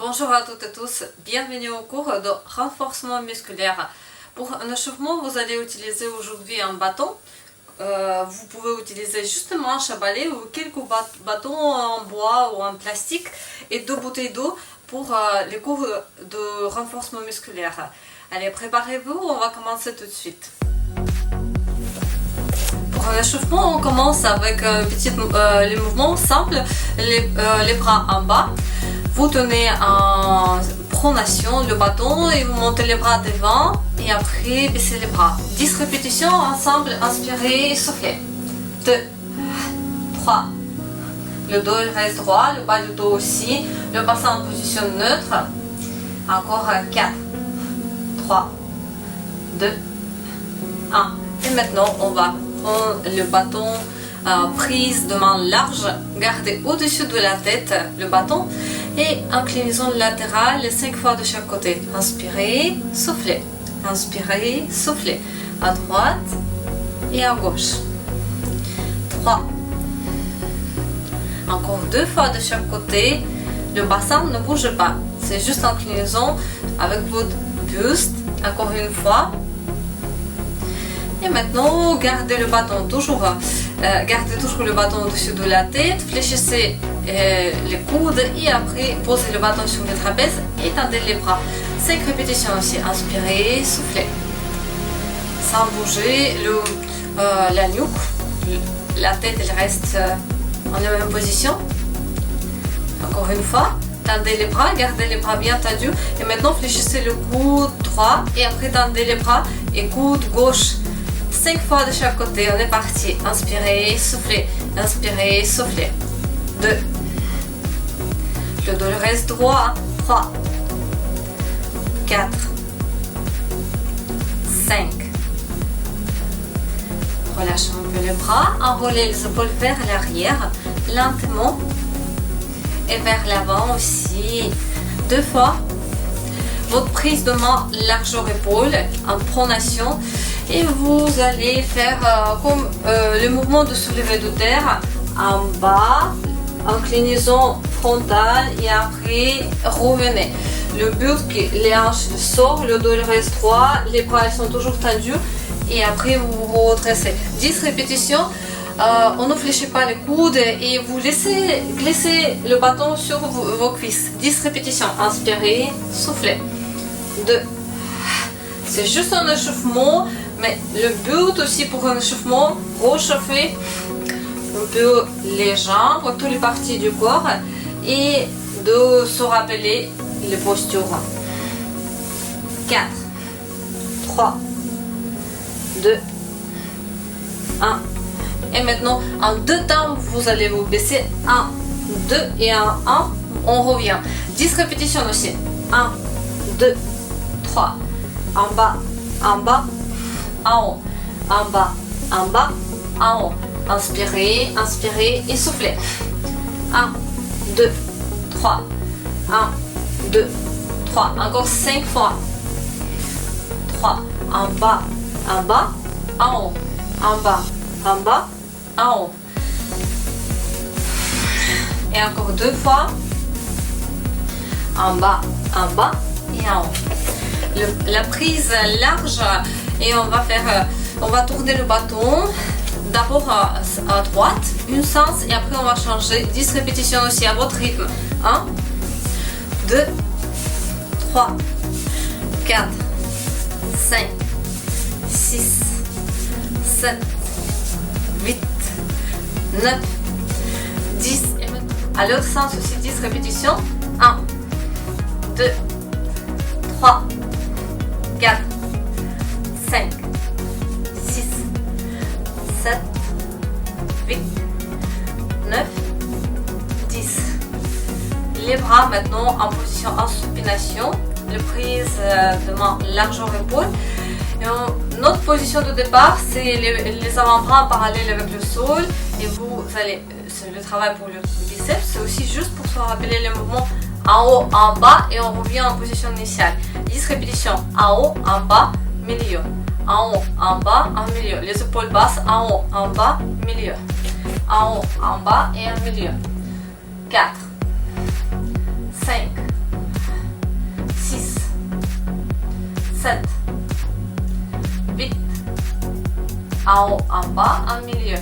Bonjour à toutes et tous, bienvenue au cours de renforcement musculaire. Pour un échauffement, vous allez utiliser aujourd'hui un bâton. Vous pouvez utiliser justement un chabalai ou quelques bâtons en bois ou en plastique et 2 bouteilles d'eau pour les cours de renforcement musculaire. Allez, préparez-vous, on va commencer tout de suite. Pour l'échauffement, on commence avec les mouvements simples, les bras en bas. Vous tenez en pronation le bâton et vous montez les bras devant et après baissez les bras. 10 répétitions ensemble, inspirez et soufflez. 2, 3. Le dos il reste droit, le bas du dos aussi. Le bassin en position neutre. Encore 4, 3, 2, 1. Et maintenant on va prendre le bâton prise de main large, gardez au-dessus de la tête le bâton et inclinaison latérale 5 fois de chaque côté. Inspirez, soufflez. Inspirez, soufflez. À droite et à gauche. 3. Encore 2 fois de chaque côté. Le bassin ne bouge pas. C'est juste inclinaison avec votre buste. Encore une fois. Et maintenant, gardez le bâton toujours. Gardez toujours le bâton au-dessus de la tête. Fléchissez les coudes et après posez le bâton sur les trapèzes et tendez les bras. 5 répétitions aussi. Inspirez, soufflez. Sans bouger la nuque. La tête elle reste en la même position. Encore une fois. Tendez les bras, gardez les bras bien tendus. Et maintenant fléchissez le coude droit et après tendez les bras et coude gauche. 5 fois de chaque côté, on est parti. Inspirez, soufflez. Inspirez, soufflez. 2. Le dos reste droit. 3. 4. 5. Relâchez un peu les bras. Enroulez les épaules vers l'arrière. Lentement. Et vers l'avant aussi. 2 fois. Votre prise de main largeur épaule en pronation. Et vous allez faire comme le mouvement de soulevé de terre en bas, inclinaison frontale et après revenez. Le but que les hanches sortent, le dos reste droit, les bras sont toujours tendus et après vous vous redressez. 10 répétitions, on ne fléchit pas les coudes et vous laissez glisser le bâton sur vos cuisses. 10 répétitions, inspirez, soufflez. 2. C'est juste un échauffement. Mais le but aussi pour un échauffement, réchauffer un peu les jambes, toutes les parties du corps et de se rappeler les postures. 4, 3, 2, 1. Et maintenant, en 2 temps, vous allez vous baisser 1, 2 et 1, 1. On revient. 10 répétitions aussi. 1, 2, 3. En bas, en bas. En haut, en bas, en bas, en haut. Inspirez, inspirez et soufflez. 1, 2, 3. 1, 2, 3. Encore 5 fois. 3. En bas, en bas, en haut. En bas, en bas, en haut. Et encore 2 fois. En bas et en haut. La prise large. Et on va tourner le bâton d'abord à droite, une sens et après on va changer. 10 répétitions aussi à votre rythme. 1, 2, 3, 4, 5, 6, 7, 8, 9, 10. Et à l'autre sens aussi 10 répétitions. 1, 2, 3, 4, 5, 6, 7, 8, 9, 10. Les bras maintenant en position en supination. Le prise de main largeur épaule. Notre position de départ, c'est les avant-bras en parallèle avec le sol. Et vous allez, c'est le travail pour le biceps. C'est aussi juste pour se rappeler les mouvements en haut, en bas. Et on revient en position initiale. 10 répétitions en haut, en bas, milieu. En haut, en bas, en milieu. Les épaules basses, en haut, en bas, milieu. En haut, en bas et en milieu. 4, 5, 7, 8, en haut, en bas, en milieu,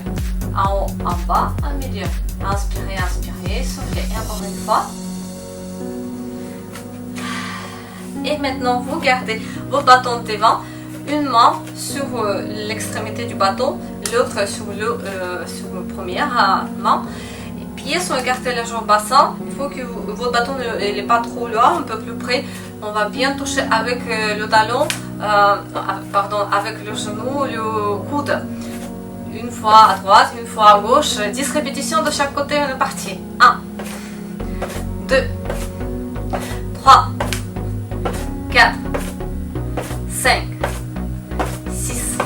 en haut, en bas, en milieu. Inspirez, inspirez, soufflez. Et encore une fois. Et maintenant, vous gardez vos bâtons devant, une main sur l'extrémité du bâton, l'autre sur la première main. Les pieds sont écartés légèrement au bassin. Il faut que votre bâton n'est pas trop loin, un peu plus près. On va bien toucher avec le talon, avec le genou, le coude. Une fois à droite, une fois à gauche. 10 répétitions de chaque côté, on est parti. 1, 2, 3, 4, 5, 6,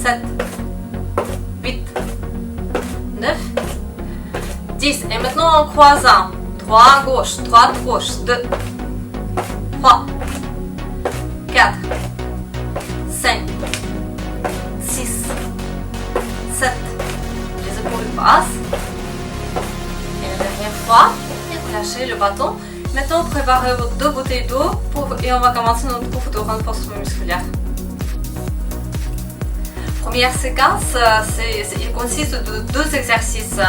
7, 8, 9, 10. Et maintenant en croisant. 3 à gauche, 3 à gauche, 2, 3, 4, 5, 6, 7. Les épaules passent. Et la dernière fois, et vous lâchez le bâton. Maintenant, préparez vos 2 bouteilles d'eau et on va commencer notre cours de renforcement musculaire. Première séquence, il consiste de 2 exercices.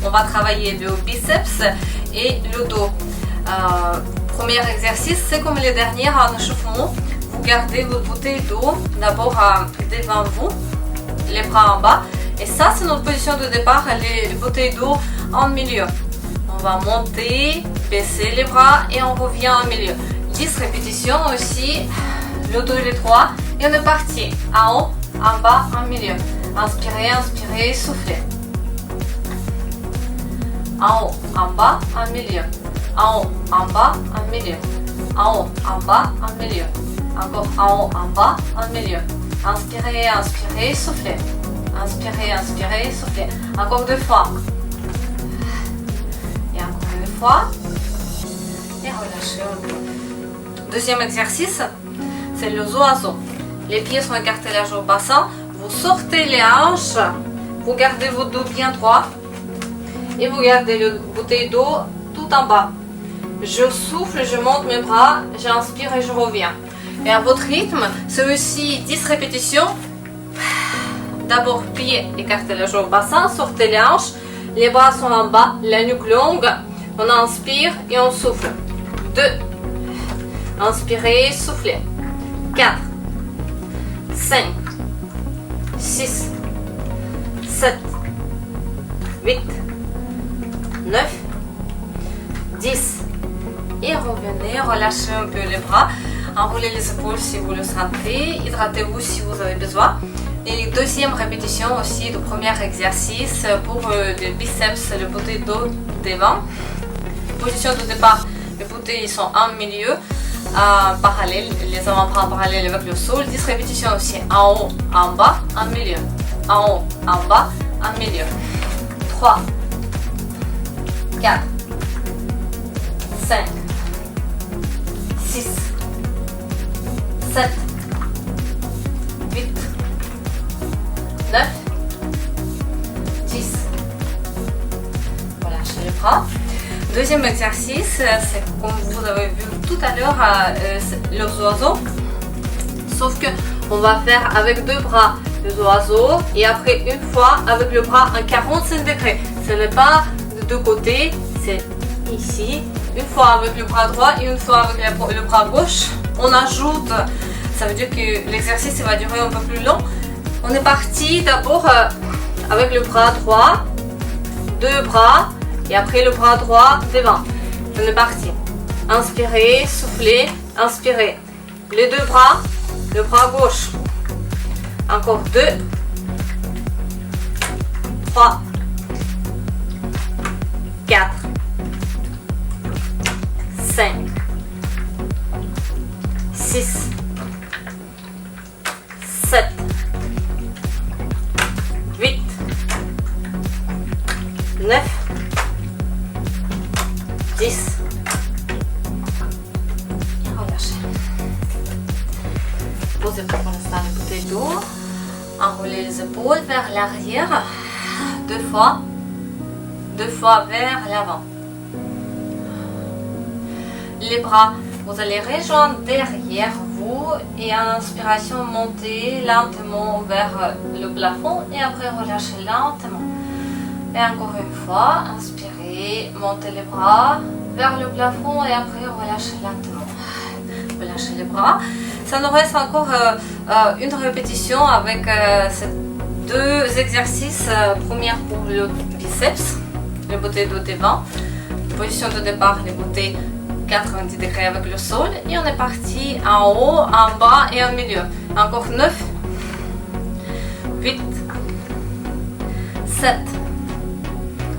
On va travailler le biceps et le dos. Premier exercice, c'est comme les derniers en échauffement. Vous gardez votre bouteille d'eau d'abord devant vous, les bras en bas. Et ça, c'est notre position de départ, les bouteilles d'eau en milieu. On va monter, baisser les bras et on revient au milieu. 10 répétitions aussi, le dos il est droit et on est parti. En haut, en bas, en milieu. Inspirez, inspirez, soufflez. En haut, en bas, en milieu. En haut, en bas, en milieu. En haut, en bas, en milieu. Encore en haut, en bas, en milieu. Inspirez, inspirez, soufflez. Inspirez, inspirez, soufflez. Encore 2 fois. Et encore une fois. Et relâchez un peu. Deuxième exercice, c'est le oiseau. Les pieds sont écartés légèrement au bassin. Vous sortez les hanches. Vous gardez votre dos bien droit. Et vous gardez le bouteille d'eau tout en bas. Je souffle, je monte mes bras, j'inspire et je reviens. Et à votre rythme, c'est aussi 10 répétitions. D'abord, pieds écartés légèrement au bassin, sortez les hanches. Les bras sont en bas, la nuque longue. On inspire et on souffle. 2. Inspirez, soufflez. 4. 5. 6. 7. 8. 9. 10. Et revenez, relâchez un peu les bras. Enroulez les épaules si vous le sentez. Hydratez-vous si vous avez besoin. Et deuxième répétition aussi du premier exercice pour le biceps, le bouteille d'eau devant. Position de départ, les bouteilles sont en milieu, parallèle, les avant-bras parallèles avec le sol. 10 répétitions aussi en haut, en bas, en milieu. En haut, en bas, en milieu. 3, 4, 5, 6, 7, 8, 9, 10. Relâchez les bras. Deuxième exercice, c'est comme vous avez vu tout à l'heure, les oiseaux. Sauf que on va faire avec 2 bras les oiseaux et après une fois avec le bras en 45 degrés. Ce n'est pas de 2 côtés, c'est ici. Une fois avec le bras droit et une fois avec le bras gauche. On ajoute, ça veut dire que l'exercice va durer un peu plus long. On est parti d'abord avec le bras droit, 2 bras et après le bras droit devant. On est parti. Inspirez, soufflez, inspirez. Les 2 bras, le bras gauche. Encore 2, 3, 4, 5, 6, 7, 8, 9, 10. Et relâchez. Posez pour l'instant les bouteilles d'eau. Enroulez les épaules vers l'arrière. 2 fois. 2 fois vers l'avant. Les bras, vous allez rejoindre derrière vous et à l'inspiration, montez lentement vers le plafond et après relâchez lentement. Et encore une fois, inspirez, montez les bras vers le plafond et après relâchez lentement. Relâchez les bras. Ça nous reste encore une répétition avec ces deux exercices. Première pour le biceps, le botté dos devant. Position de départ, les bottées 90 degrés avec le sol. Et on est parti en haut, en bas et en milieu. Encore 9, 8, 7.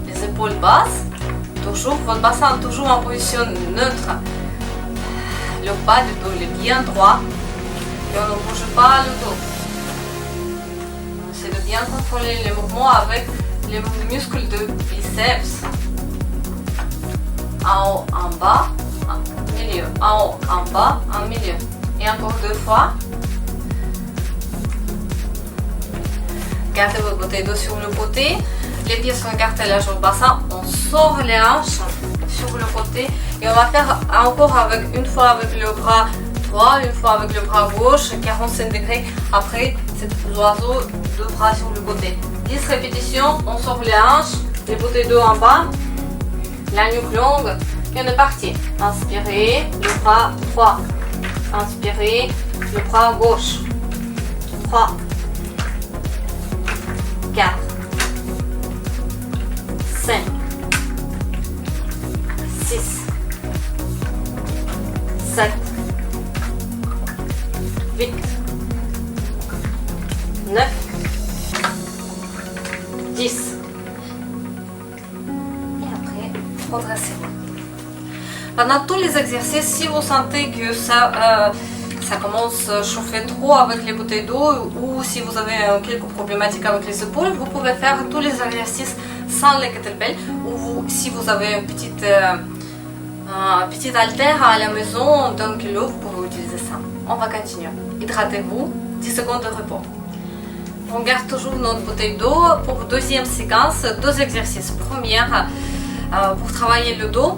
Les épaules basses. Toujours, votre bassin toujours en position neutre. Le bas du dos est bien droit. Et on ne bouge pas le dos. On essaie de bien contrôler les mouvements avec les muscles de biceps. En haut, en bas, en milieu. En haut, en bas, en milieu. Et encore 2 fois. Gardez votre côté dos sur le côté. Les pieds sont cartilage au bassin. On sort les hanches sur le côté. Et on va faire encore avec une fois avec le bras droit, une fois avec le bras gauche, 45 degrés. Après, c'est l'oiseau, 2 bras sur le côté. 10 répétitions, on sort les hanches, les bottes dos en bas, la nuque longue, et on est parti. Inspirez, le bras droit. Inspirez, le bras gauche. 3, 4, 5, 6, 7, 8, 9, 10. Et après, redressez-vous. Pendant tous les exercices, si vous sentez que ça commence à chauffer trop avec les bouteilles d'eau ou si vous avez quelques problématiques avec les épaules, vous pouvez faire tous les exercices sans les kettlebells ou si vous avez une petite haltère à la maison d'1 kg, vous pouvez utiliser ça. On va continuer. Hydratez-vous, 10 secondes de repos. On garde toujours notre bouteille d'eau pour deuxième séquence, 2 exercices. Première, pour travailler le dos.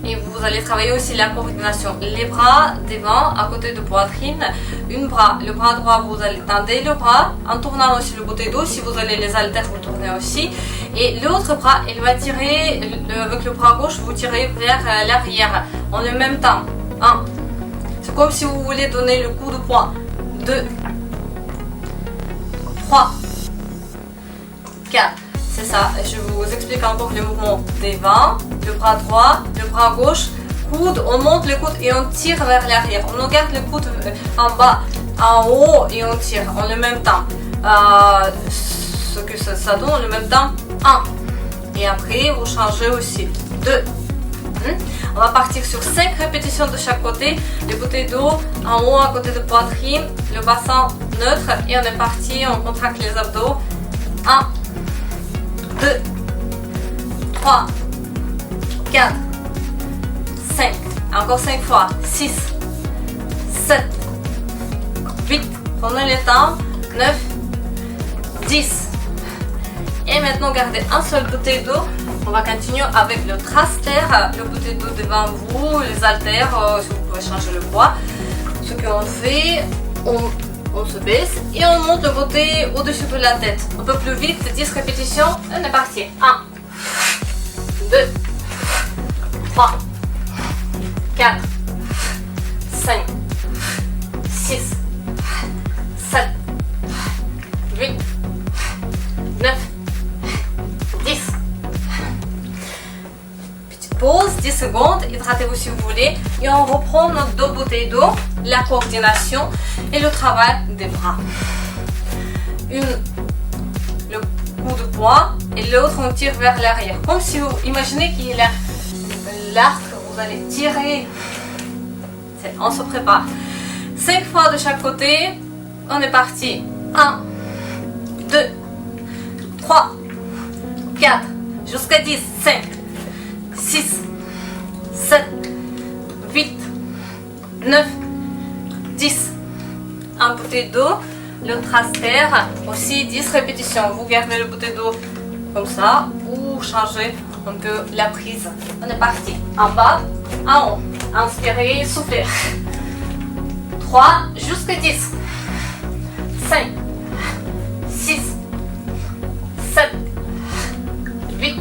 Et vous allez travailler aussi la coordination. Les bras devant, à côté de poitrine. Le bras droit, vous allez tendre le bras en tournant aussi le bouteille d'eau. Si vous allez les haltères, vous tournez aussi. Et l'autre bras, il va tirer, avec le bras gauche, vous tirez vers l'arrière en le même temps. 1. C'est comme si vous voulez donner le coup de poing. 2, 3, 4. C'est ça, je vous explique encore le mouvement devant, le bras droit, le bras gauche, coude, on monte le coude et on tire vers l'arrière. On garde le coude en bas, en haut et on tire en le même temps. Ce que ça donne en le même temps, 1. Et après, vous changez aussi. 2. On va partir sur 5 répétitions de chaque côté. Les bouteilles d'eau en haut à côté de poitrine, le bassin neutre et on est parti, on contracte les abdos. 1, 2, 3, 4, 5, encore 5 fois, 6, 7, 8, prenez le temps, 9, 10. Et maintenant, gardez un seul bouteille d'eau. On va continuer avec le thruster, le bouteille d'eau devant vous, les haltères, si vous pouvez changer le poids. Ce qu'on fait, on se baisse et on monte le bouteille au-dessus de la tête. Un peu plus vite, 10 répétitions, on est parti. 1, 2, 3, 4, 5, 6, 7, 8, 9, 10. Petite pause, 10 secondes, hydratez-vous si vous voulez. Et on reprend notre 2 bouteilles d'eau, la coordination et le travail des bras. Le coup de poing et l'autre on tire vers l'arrière. Comme si vous imaginez qu'il y a l'arc, vous allez tirer. On se prépare. 5 fois de chaque côté. On est parti. 1, 2, 3, 4, jusqu'à 10, 5, 6, 7, 8, 9, 10. Un bouteille d'eau, le thruster, aussi 10 répétitions. Vous gardez le bouteille d'eau comme ça ou changez un peu la prise. On est parti. En bas, en haut. Inspirez, soufflez. 3, jusqu'à 10. 5, 6, 7, 8,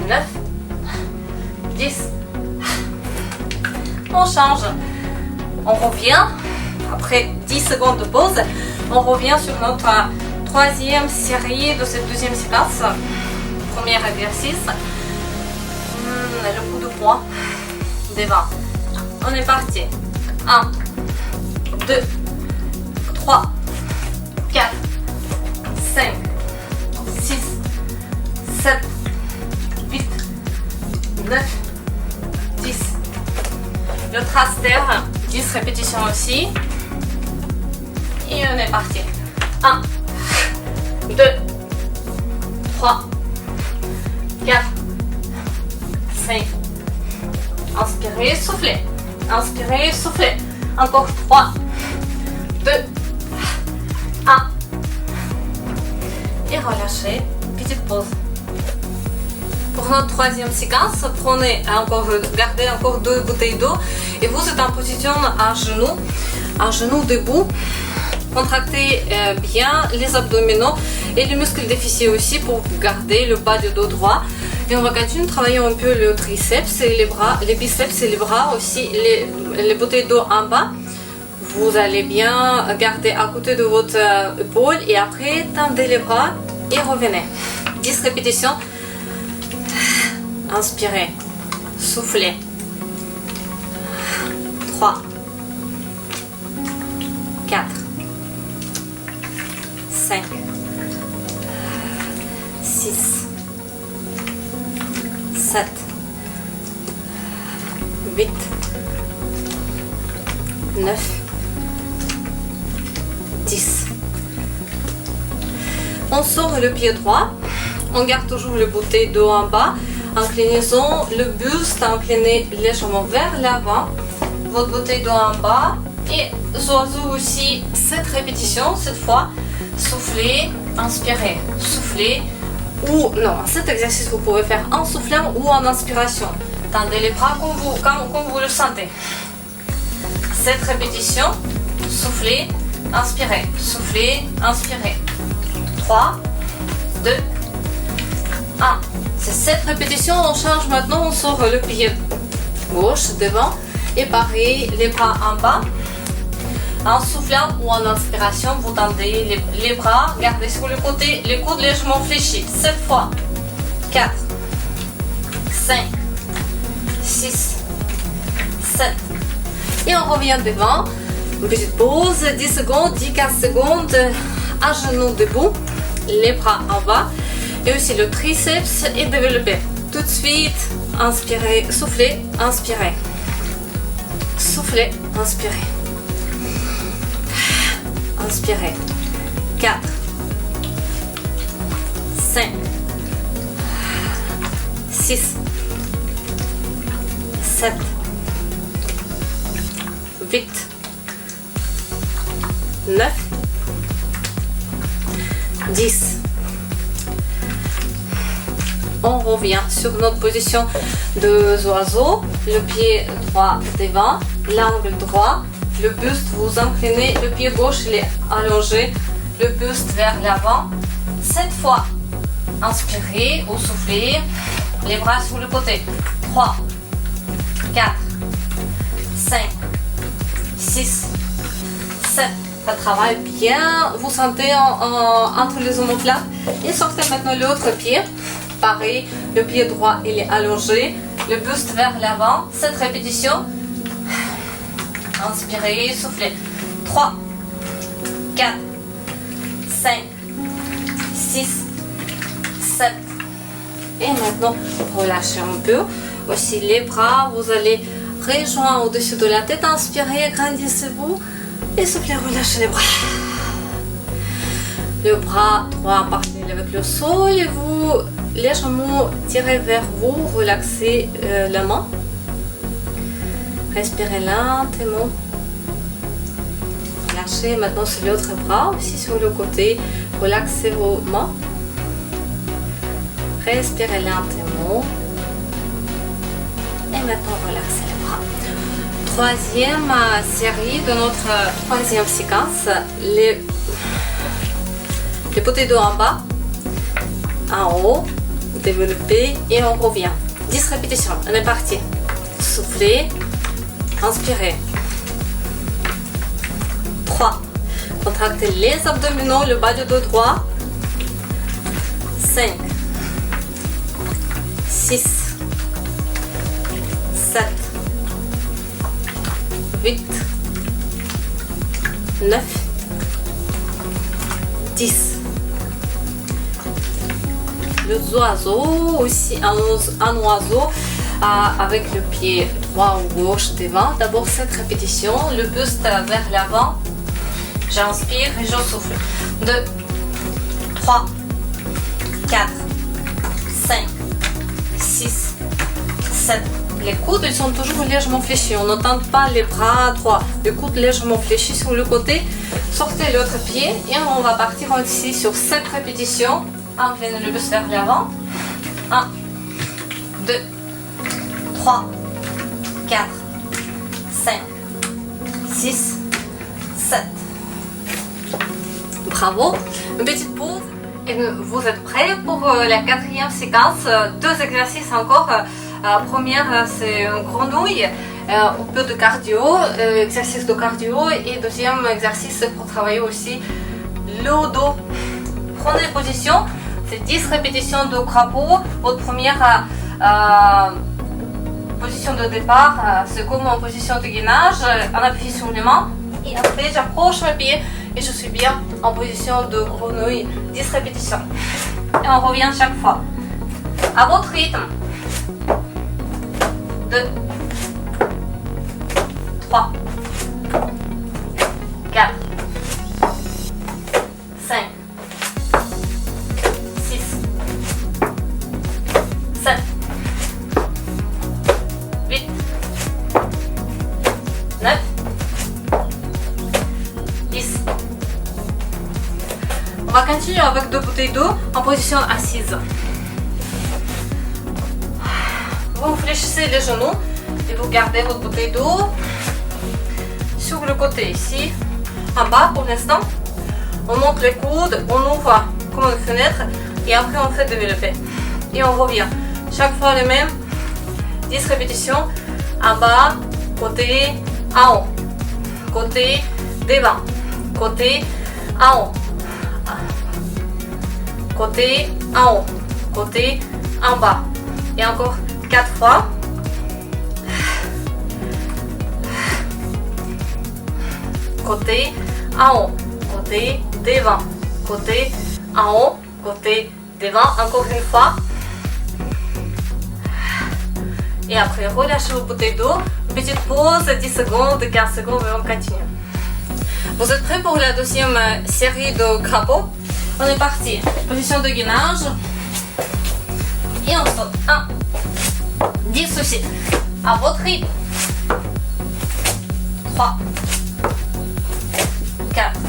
9, 10. On change. On revient. Après 10 secondes de pause, on revient sur notre troisième série de cette deuxième séquence. Premier exercice. Le coup de poing devant. On est parti. 1, 2, 3, 4, 5, 6, 7, 8, 9, 10. Le thruster, 10 répétitions aussi. Et on est parti. 1, 2, 3, 4, 5. Inspirez, soufflez. Inspirez, soufflez. Encore 3, 2, 1. Et relâchez. Petite pause. Pour notre troisième séquence, gardez encore 2 bouteilles d'eau et vous êtes en position à genoux debout. Contractez bien les abdominaux et les muscles des fessiers aussi pour garder le bas du dos droit. Et on va continuer de travailler un peu le triceps et les bras, les biceps et les bras aussi, les bouteilles d'eau en bas. Vous allez bien garder à côté de votre épaule et après tendez les bras et revenez. 10 répétitions. Inspirez, soufflez. 3, 4, 5, 6, 7, 8, 9, 10. On sort le pied droit. On garde toujours le bouteille d'eau en bas. Inclinaison, le buste incliné légèrement vers l'avant. Votre bouteille d'eau en bas. Et oiseau aussi, 7 répétitions cette fois. Soufflez, inspirez, soufflez. Ou non, cet exercice vous pouvez faire en soufflant ou en inspiration. Tendez les bras comme vous le sentez. 7 répétitions. Soufflez, inspirez, soufflez, inspirez. 3, 2, 1. C'est 7 répétitions. On change maintenant. On sort le pied gauche devant. Et pareil, les bras en bas. En soufflant ou en inspiration, vous tendez les bras. Gardez sur le côté les coudes légèrement fléchis. 7 fois. 4, 5, 6, 7. Et on revient devant. Une petite pause. 10 secondes, 10-15 secondes. À genoux debout. Les bras en bas. Et aussi le triceps est développé. Tout de suite, inspirez, soufflez, inspirez. Soufflez, inspirez. Inspirez. 4, 5, 6, 7, 8, 9, 10. On revient sur notre position de oiseau. Le pied droit devant, l'angle droit. Le buste, vous inclinez, le pied gauche il est allongé, le buste vers l'avant. 7 fois. Inspirez ou soufflez, les bras sur le côté. 3, 4, 5, 6, 7. Ça travaille bien. Vous sentez entre les omoplates. Et sortez maintenant l'autre pied. Pareil, le pied droit il est allongé, le buste vers l'avant. 7 répétitions. Inspirez, soufflez. 3, 4, 5, 6, 7. Et maintenant, relâchez un peu. Aussi les bras, vous allez rejoindre au-dessus de la tête. Inspirez, agrandissez-vous. Et soufflez, relâchez les bras. Le bras droit parallèle avec le sol et vous légèrement tirez vers vous, relaxez la main. Respirez lentement. Lâchez maintenant sur l'autre bras, aussi sur le côté. Relaxez vos mains. Respirez lentement. Et maintenant relaxez les bras. troisième série de notre troisième séquence. Les potatoes en bas, en haut, développer et on revient. 10 répétitions, on est parti. Soufflez, inspirez. 3. Contractez les abdominaux, le bas du dos droit. 5, 6, 7, 8, 9, 10. Le oiseau aussi, un oiseau avec le pied droit ou gauche devant. D'abord 7 répétitions, le buste vers l'avant. J'inspire et je souffle. 2, 3, 4, 5, 6, 7. Les coudes ils sont toujours légèrement fléchis. On n'entend pas les bras droits. Les coudes légèrement fléchis sur le côté. Sortez l'autre pied et on va partir ici sur 7 répétitions. Inclinez le buste vers l'avant. 1, 2, 3, 4, 5, 6, 7. Bravo. Une petite pause. Et vous êtes prêts pour la quatrième séquence. 2 exercices encore. Première, c'est une grenouille. Un peu de cardio, exercice de cardio. Et deuxième exercice, c'est pour travailler aussi le dos. Prenez position. C'est 10 répétitions de crapaud. Votre première position de départ, c'est comme en position de gainage. On appuie sur les mains. Et après, j'approche mes pieds. Et je suis bien en position de grenouille. 10 répétitions. Et on revient chaque fois. À votre rythme. 2, 3, 4, 5, 6, 7, 8, 9, 10. On va continuer avec 2 bouteilles d'eau en position assise. Vous fléchissez les genoux et vous gardez votre bouteille d'eau sur le côté ici, en bas pour l'instant. On monte les coudes, on ouvre comme une fenêtre et après on fait développer. Et on revient. Chaque fois les mêmes 10 répétitions. En bas, côté, en haut. Côté, devant. Côté, en haut. Côté, en haut. Côté, en bas. Et encore 4 fois. Côté, en haut. Côté, devant. Côté, en haut. Côté, devant. Encore une fois. Et après, relâchez vos bouteilles d'eau. Petite pause, 10 secondes, 15 secondes et on continue. Vous êtes prêts pour la deuxième série de crapauds? On est parti. Position de gainage. Et on saute. 1, 10 aussi. À votre rythme. 3, 4,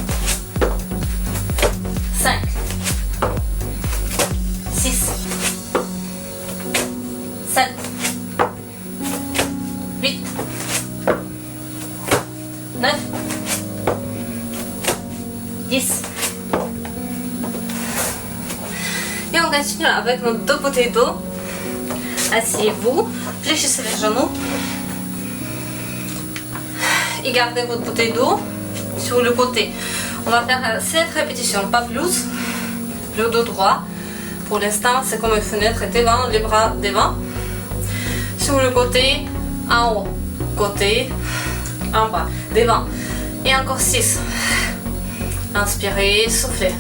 5, 6, 7, 8, 9, 10. Et on continue avec nos 2 bouteilles d'eau. Asseyez-vous, fléchissez les genoux et gardez votre bouteille d'eau sur le côté. On va faire 7 répétitions, pas plus. Le dos droit. Pour l'instant, c'est comme une fenêtre devant, les bras devant. Sur le côté, en haut. Côté, en bas, devant. Et encore 6. Inspirez, soufflez.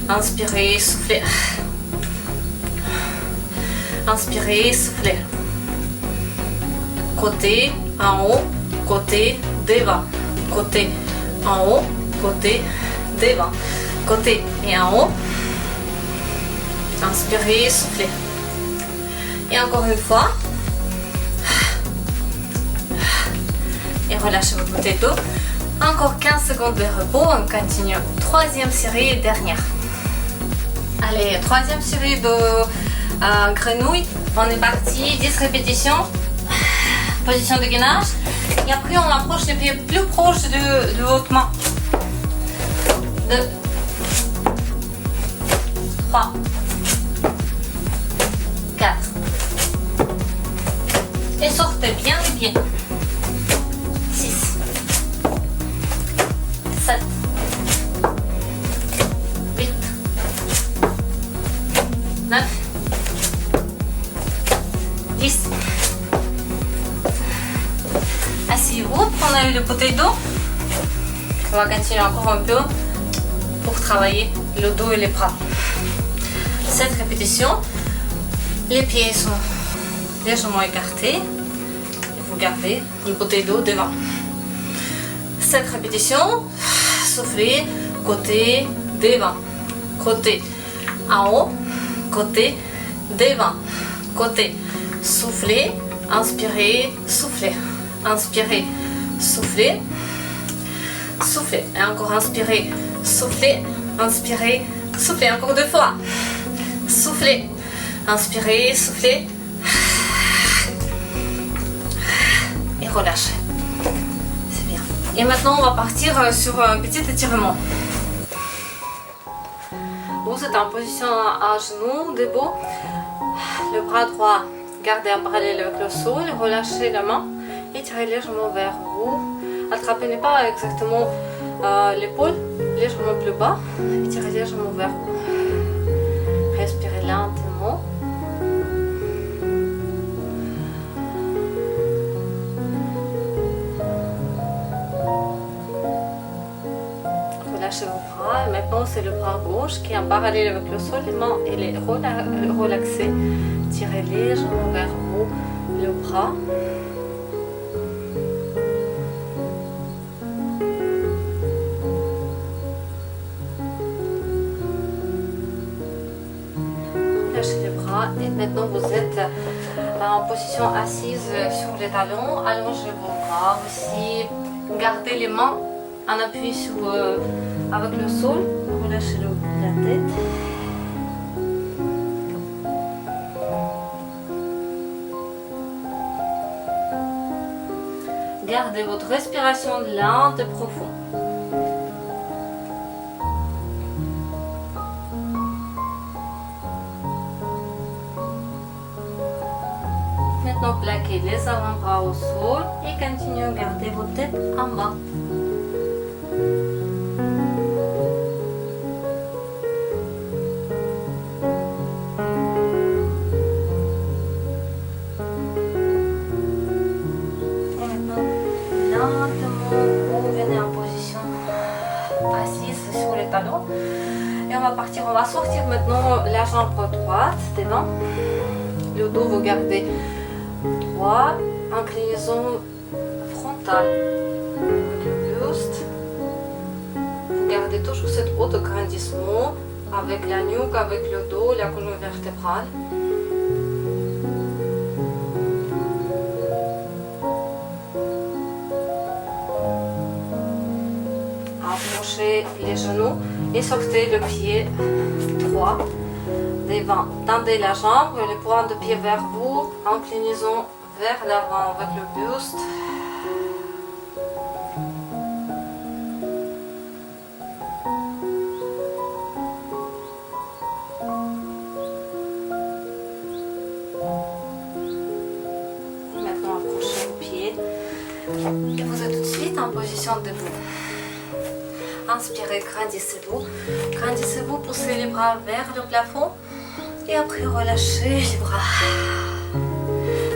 Inspirez, soufflez. Inspirez, soufflez. Côté, en haut, côté, devant. Côté, en haut, côté, devant. Côté et en haut. Inspirez, soufflez. Et encore une fois. Et relâchez votre bouteille d'eau. Encore 15 secondes de repos. On continue. Troisième série et dernière. Allez, troisième série de grenouilles. On est parti. 10 répétitions. Position de gainage. Et après, on approche les pieds plus proches de votre main. 2, 3, 4. Et sortez bien les pieds. 6, 7, 8, 9, 10. Asseyez-vous, prenez le bouteille d'eau. On va continuer encore un peu pour travailler le dos et les bras. 7 répétitions. Les pieds sont légèrement écartés. Et vous gardez une bouteille d'eau devant. 7 répétitions. Soufflez, côté, devant. Côté, en haut, côté, devant. Côté, soufflez, inspirez, soufflez. Inspirez, soufflez, soufflez. Et encore inspirez, soufflez, inspirez, soufflez. Encore 2 fois. Soufflez, inspirez, soufflez. Et relâchez. C'est bien. Et maintenant, on va partir sur un petit étirement. Vous êtes en position à genoux, debout. Le bras droit, gardez en parallèle avec le sol. Relâchez la main. Étirez légèrement vers vous. Attrapez pas exactement l'épaule, légèrement plus bas. Étirez légèrement vers vous. Respirez lentement. Relâchez vos bras. Et maintenant, c'est le bras gauche qui est en parallèle avec le sol. Les mains, elle est relaxée. Tirez légèrement vers vous le bras. Lâchez les bras et maintenant vous êtes en position assise sur les talons. Allongez vos bras aussi. Gardez les mains en appui sur, avec le sol. Relâchez la tête. Gardez votre respiration lente et profonde. Maintenant, plaquez les avant-bras au sol et continuez à garder votre tête en bas. Et maintenant, lentement, vous venez en position assise sur les talons. Et on va partir, on va sortir maintenant la jambe droite devant. Le dos, vous gardez droit, inclinaison frontale avec le buste. Vous gardez toujours cet autograndissement avec la nuque, avec le dos, la colonne vertébrale. Approchez les genoux et sortez le pied droit devant. Tendez la jambe, les pointes de pied vers vous, inclinaison vers l'avant avec le buste. Maintenant, approchez vos pieds et vous êtes tout de suite en position debout. Inspirez, grandissez-vous. Grandissez-vous, poussez les bras vers le plafond. Et après, relâchez les bras.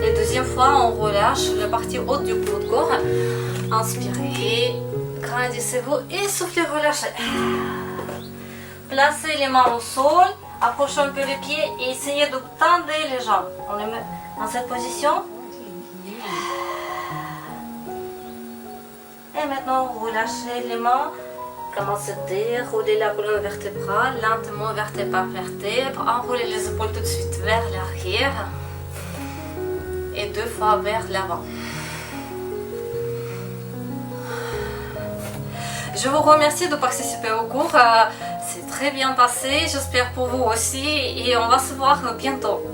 La deuxième fois, on relâche la partie haute du bout de corps. Inspirez, grandissez-vous et soufflez, relâchez. Placez les mains au sol, approchez un peu les pieds et essayez de tendre les jambes. On les met dans cette position. Et maintenant, relâchez les mains. Commencez à dérouler la colonne vertébrale, lentement vertèbre par vertèbre. Enroulez les épaules tout de suite vers l'arrière. Et 2 fois vers l'avant. Je vous remercie de participer au cours. C'est très bien passé. J'espère pour vous aussi. Et on va se voir bientôt.